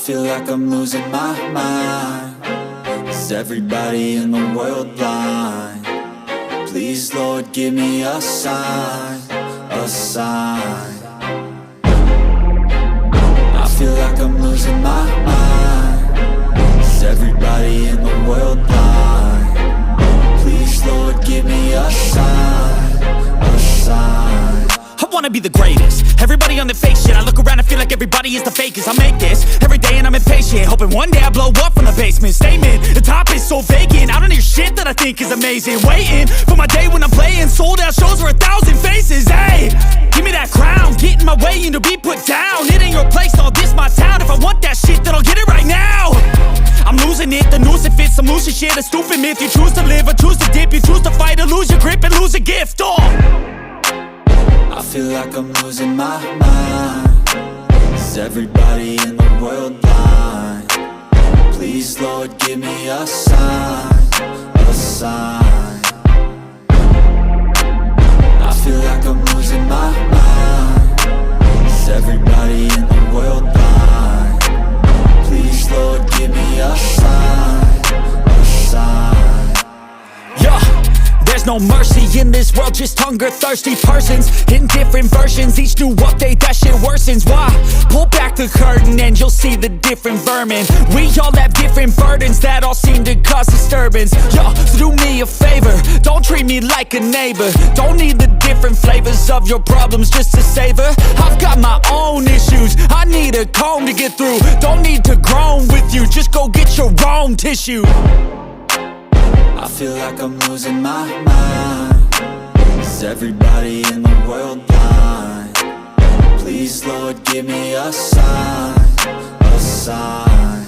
feel like I'm losing my mind. Is everybody in the world blind? Please, Lord, give me a sign, a sign. I feel like I'm losing my mind. Is everybody in the world blind? Please, Lord, give me a sign, a sign. I wanna be the greatest. Everybody on their fake shit. I look around and feel like everybody is the fakest. I make this every day and I'm impatient, hoping one day I blow up from the basement. Statement, the top is so vacant. I don't hear shit that I think is amazing. Waiting for my day when I'm playing sold out shows for 1,000 faces. Hey, give me that crown, get in my way and to be put down. It ain't your place, all this my town. If I want that shit, then I'll get it right now. I'm losing it, the noose it fits. I'm losing shit, a stupid myth. You choose to live or choose to dip. You choose to fight or lose your grip and lose a gift. I feel like I'm losing my mind. Is everybody in the world blind? Please, Lord, give me a sign, a sign. I feel like I'm losing my mind. Is everybody in the world blind? Please, Lord, give me a sign, a sign. Yeah. There's no mercy in this world, just hunger-thirsty persons in different versions. Each new update, that shit worsens. Why? Pull back the curtain and you'll see the different vermin. We all have different burdens that all seem to cause disturbance. Yo, so do me a favor, don't treat me like a neighbor. Don't need the different flavors of your problems just to savor. I've got my own issues, I need a comb to get through. Don't need to groan with you, just go get your own tissue. I feel like I'm losing my mind. Is everybody in the world blind? Please, Lord, give me a sign, a sign.